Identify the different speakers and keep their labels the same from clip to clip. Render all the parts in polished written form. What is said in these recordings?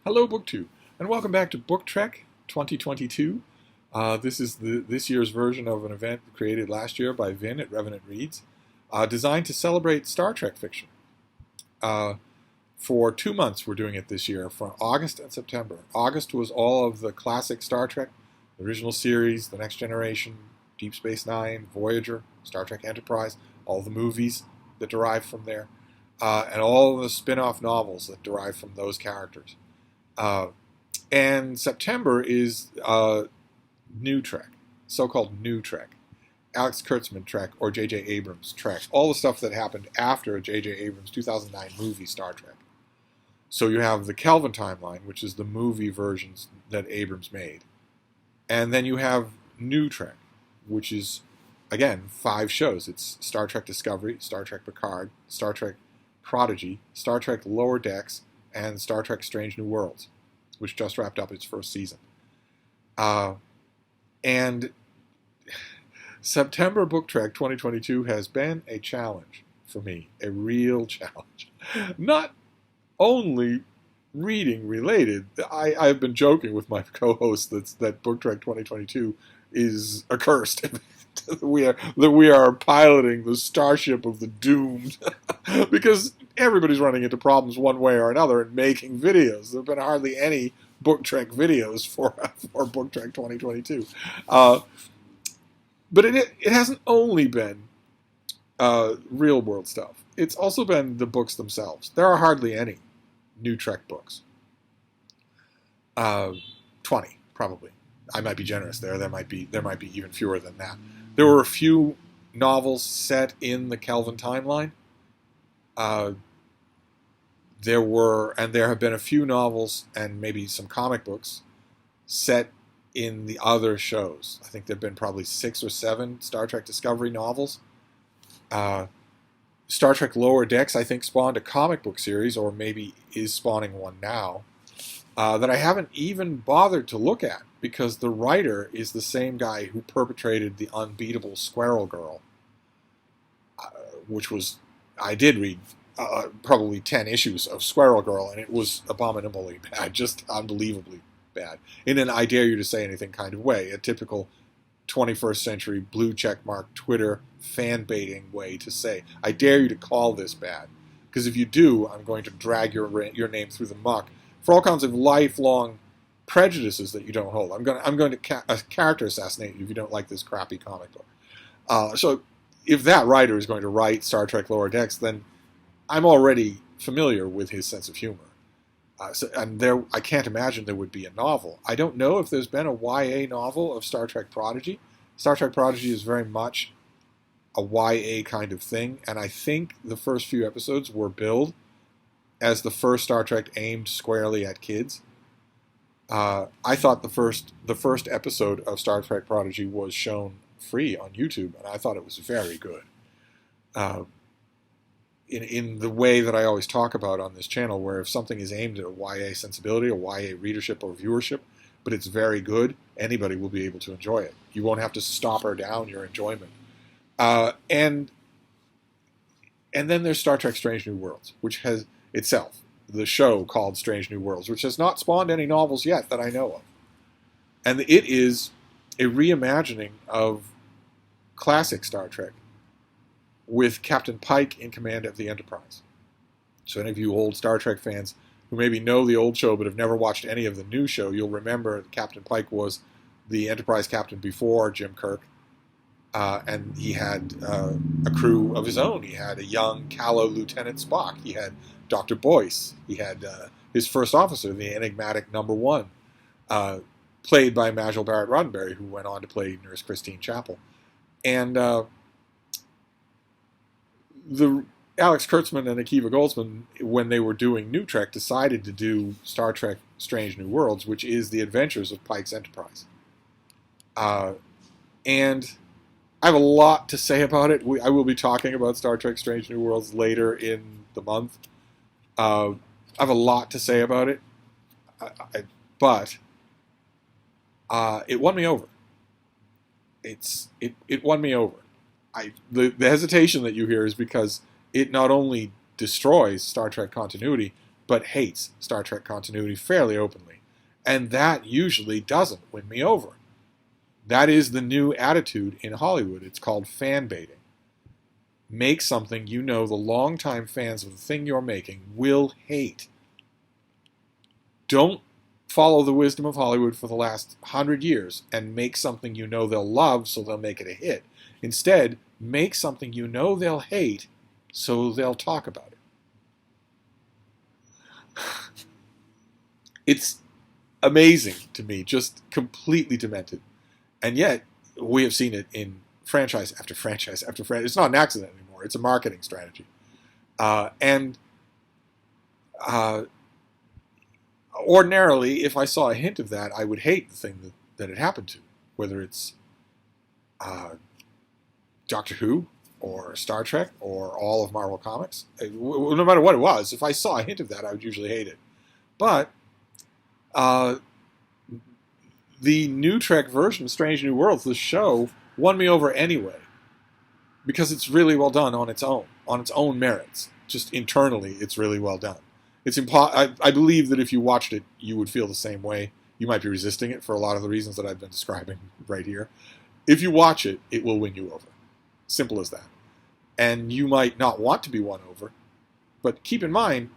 Speaker 1: Hello, BookTube, and welcome back to Book Trek 2022. This is this year's version of an event created last year by Vin at Revenant Reads, designed to celebrate Star Trek fiction. For 2 months, we're doing it this year, for August and September. August was all of the classic Star Trek, the original series, The Next Generation, Deep Space Nine, Voyager, Star Trek Enterprise, all the movies that derive from there, and all the spin-off novels that derive from those characters. And September is New Trek, so-called New Trek, Alex Kurtzman Trek, or J.J. Abrams Trek, all the stuff that happened after J.J. Abrams' 2009 movie Star Trek. So you have the Kelvin timeline, which is the movie versions that Abrams made. And then you have New Trek, which is, again, 5 shows. It's Star Trek Discovery, Star Trek Picard, Star Trek Prodigy, Star Trek Lower Decks, and Star Trek Strange New Worlds, which just wrapped up its first season. And September Book Trek 2022 has been a challenge for me, a real challenge. Not only reading related. I've been joking with my co-host that Book Trek 2022 is accursed. that we are piloting the starship of the doomed because everybody's running into problems one way or another and making videos. There have been hardly any Book Trek videos for Book Trek 2022. But it hasn't only been real world stuff. It's also been the books themselves. There are hardly any New Trek books. 20, probably. I might be generous there. There might be even fewer than that. There were a few novels set in the Kelvin timeline. There have been a few novels and maybe some comic books set in the other shows. I think there have been probably 6 or 7 Star Trek Discovery novels. Star Trek Lower Decks, I think, spawned a comic book series, or maybe is spawning one now, that I haven't even bothered to look at, because the writer is the same guy who perpetrated the unbeatable Squirrel Girl, which was, I did read probably 10 issues of Squirrel Girl, and it was abominably bad, just unbelievably bad, in an I dare you to say anything kind of way, a typical 21st century blue checkmark Twitter fan baiting way to say, I dare you to call this bad, because if you do, I'm going to drag your name through the muck for all kinds of lifelong prejudices that you don't hold. I'm going to character assassinate you if you don't like this crappy comic book. So if that writer is going to write Star Trek Lower Decks, then I'm already familiar with his sense of humor. I can't imagine there would be a novel. I don't know if there's been a YA novel of Star Trek Prodigy. Star Trek Prodigy is very much a YA kind of thing, and I think the first few episodes were billed as the first Star Trek aimed squarely at kids. I thought the first episode of Star Trek Prodigy was shown free on YouTube, and I thought it was very good. In the way that I always talk about on this channel, where if something is aimed at a YA sensibility, a YA readership or viewership, but it's very good, anybody will be able to enjoy it. You won't have to stop or down your enjoyment. And then there's Star Trek Strange New Worlds, which has itself the show called Strange New Worlds, which has not spawned any novels yet that I know of. And it is a reimagining of classic Star Trek, with Captain Pike in command of the Enterprise. So any of you old Star Trek fans who maybe know the old show but have never watched any of the new show, you'll remember that Captain Pike was the Enterprise captain before Jim Kirk, and he had a crew of his own. He had a young, callow Lieutenant Spock. He had Dr. Boyce. He had his first officer, the enigmatic Number One, played by Majel Barrett Roddenberry, who went on to play Nurse Christine Chapel. And the Alex Kurtzman and Akiva Goldsman, when they were doing New Trek, decided to do Star Trek Strange New Worlds, which is the adventures of Pike's Enterprise. And I have a lot to say about it. I will be talking about Star Trek Strange New Worlds later in the month. I have a lot to say about it, but it won me over. It won me over. The hesitation that you hear is because it not only destroys Star Trek continuity, but hates Star Trek continuity fairly openly. And that usually doesn't win me over. That is the new attitude in Hollywood. It's called fan baiting. Make something you know the longtime fans of the thing you're making will hate. Don't follow the wisdom of Hollywood for the last 100 years and make something you know they'll love so they'll make it a hit. Instead, make something you know they'll hate so they'll talk about it. It's amazing to me, just completely demented. And yet, we have seen it in franchise after franchise after franchise. It's not an accident anymore. It's a marketing strategy. Ordinarily, if I saw a hint of that, I would hate the thing that it happened to, whether it's Doctor Who or Star Trek or all of Marvel Comics. No matter what it was, if I saw a hint of that, I would usually hate it. But the new Trek version of Strange New Worlds, the show, won me over anyway, because it's really well done on its own merits. Just internally, it's really well done. I believe that if you watched it, you would feel the same way. You might be resisting it for a lot of the reasons that I've been describing right here. If you watch it, it will win you over. Simple as that. And you might not want to be won over, but keep in mind,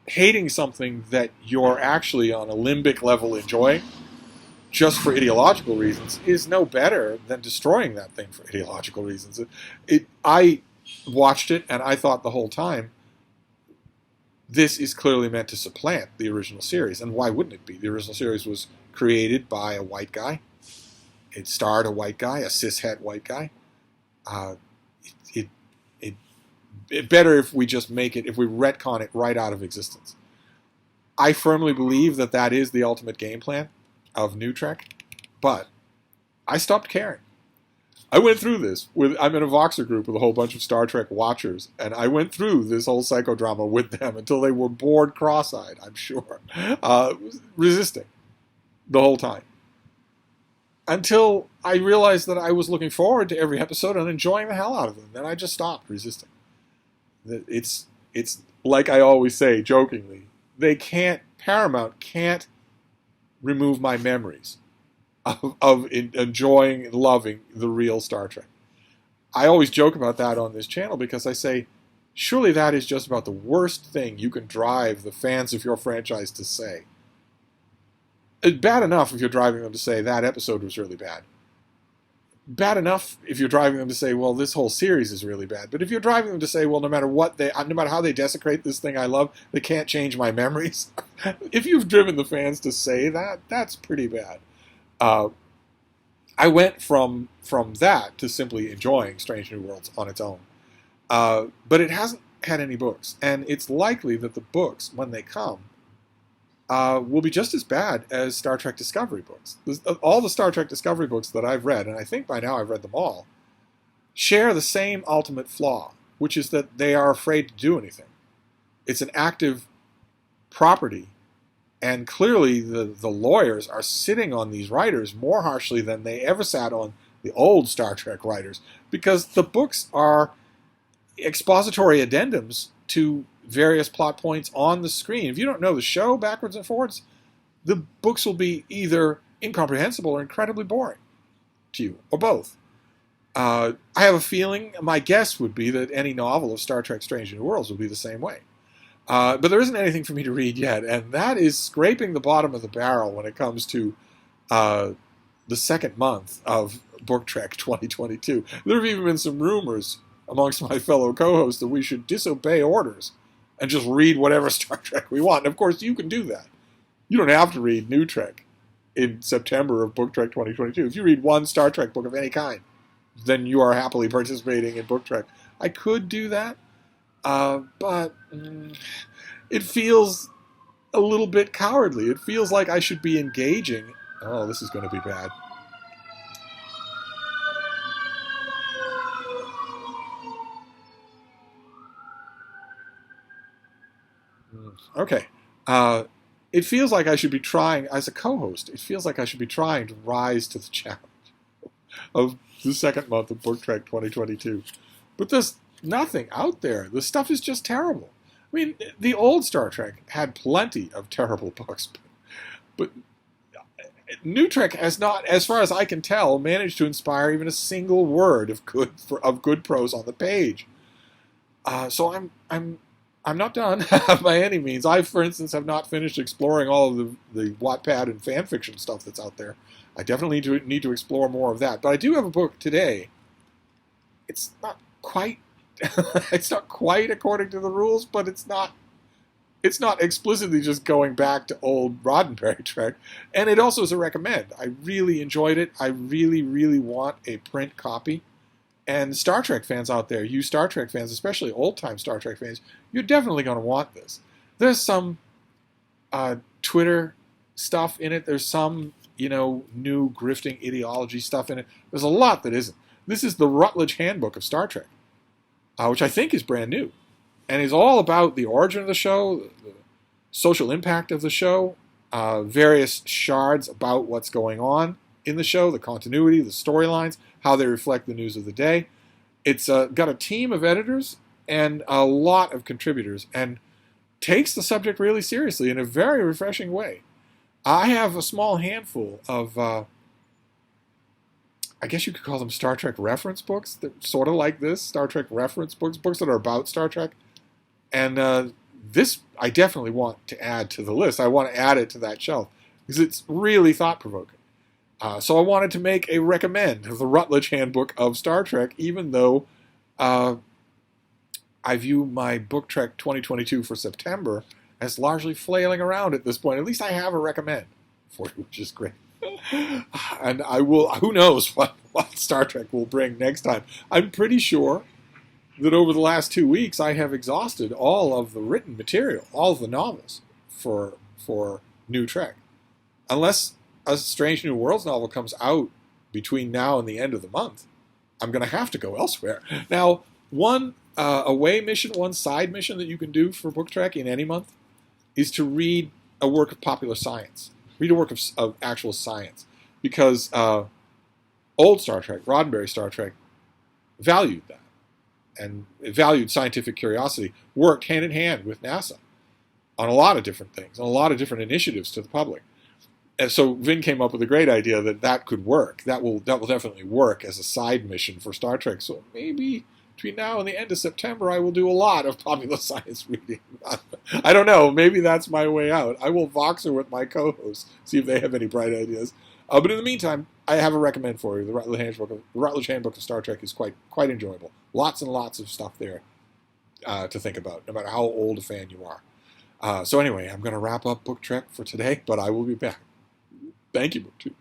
Speaker 1: hating something that you're actually on a limbic level enjoying, just for ideological reasons, is no better than destroying that thing for ideological reasons. I watched it, and I thought the whole time, this is clearly meant to supplant the original series. And why wouldn't it be? The original series was created by a white guy. It starred a white guy, a cishet white guy. It better if we just make it, if we retcon it right out of existence. I firmly believe that that is the ultimate game plan of New Trek, but I stopped caring. I went through this I'm in a Voxer group with a whole bunch of Star Trek watchers, and I went through this whole psychodrama with them until they were bored cross-eyed, I'm sure, resisting the whole time. Until I realized that I was looking forward to every episode and enjoying the hell out of them. Then I just stopped resisting. It's like I always say, jokingly, Paramount can't remove my memories of enjoying and loving the real Star Trek. I always joke about that on this channel because I say, surely that is just about the worst thing you can drive the fans of your franchise to say. It's bad enough if you're driving them to say that episode was really bad. Bad enough if you're driving them to say, well, this whole series is really bad. But if you're driving them to say, well, no matter how they desecrate this thing I love, they can't change my memories. If you've driven the fans to say that, that's pretty bad. I went from that to simply enjoying Strange New Worlds on its own. But it hasn't had any books. And it's likely that the books, when they come, will be just as bad as Star Trek Discovery books. All the Star Trek Discovery books that I've read, and I think by now I've read them all, share the same ultimate flaw, which is that they are afraid to do anything. It's an active property, and clearly the lawyers are sitting on these writers more harshly than they ever sat on the old Star Trek writers, because the books are expository addendums to various plot points on the screen. If you don't know the show backwards and forwards, the books will be either incomprehensible or incredibly boring to you, or both. I have a feeling, my guess would be that any novel of Star Trek Strange New Worlds will be the same way. But there isn't anything for me to read yet, and that is scraping the bottom of the barrel when it comes to the second month of Book Trek 2022. There have even been some rumors amongst my fellow co-hosts that we should disobey orders and just read whatever Star Trek we want. And of course, you can do that. You don't have to read New Trek in September of Book Trek 2022. If you read one Star Trek book of any kind, then you are happily participating in Book Trek. I could do that, but it feels a little bit cowardly. It feels like I should be engaging. Oh, this is going to be bad. Okay. It feels like I should be trying, as a co-host, it feels like I should be trying to rise to the challenge of the second month of Book Trek 2022. But there's nothing out there. The stuff is just terrible. I mean, the old Star Trek had plenty of terrible books, but New Trek has not, as far as I can tell, managed to inspire even a single word of good prose on the page. So I'm not done by any means. I, for instance, have not finished exploring all of the Wattpad and fan fiction stuff that's out there. I definitely need to explore more of that. But I do have a book today. It's not quite it's not quite according to the rules, but it's not explicitly just going back to old Roddenberry Trek. And it also is a recommend. I really enjoyed it. I really, really want a print copy. And Star Trek fans out there, you Star Trek fans, especially old-time Star Trek fans, you're definitely going to want this. There's some Twitter stuff in it. There's some, new grifting ideology stuff in it. There's a lot that isn't. This is the Routledge Handbook of Star Trek, which I think is brand new. And is all about the origin of the show, the social impact of the show, various shards about what's going on in the show, the continuity, the storylines, how they reflect the news of the day. It's got a team of editors and a lot of contributors and takes the subject really seriously in a very refreshing way. I have a small handful of, I guess you could call them Star Trek reference books, that sort of like this, Star Trek reference books, books that are about Star Trek. And this I definitely want to add to the list. I want to add it to that shelf because it's really thought-provoking. So I wanted to make a recommend of the Routledge Handbook of Star Trek, even though I view my Book Trek 2022 for September as largely flailing around at this point. At least I have a recommend for you, which is great. And I will, who knows what Star Trek will bring next time. I'm pretty sure that over the last 2 weeks I have exhausted all of the written material, all of the novels for New Trek. Unless a Strange New Worlds novel comes out between now and the end of the month, I'm going to have to go elsewhere. Now, one away mission, one side mission that you can do for Book Trek in any month is to read a work of popular science. Read a work of actual science. Because old Star Trek, Roddenberry Star Trek, valued that. And it valued scientific curiosity, worked hand in hand with NASA on a lot of different things, on a lot of different initiatives to the public. And so Vin came up with a great idea that could work. That will definitely work as a side mission for Star Trek. So maybe between now and the end of September, I will do a lot of popular science reading. I don't know. Maybe that's my way out. I will Voxer with my co-hosts, see if they have any bright ideas. But in the meantime, I have a recommend for you. The Routledge Handbook of Star Trek is quite enjoyable. Lots and lots of stuff there to think about, no matter how old a fan you are. So anyway, I'm going to wrap up Book Trek for today, but I will be back. Thank you, BookTube.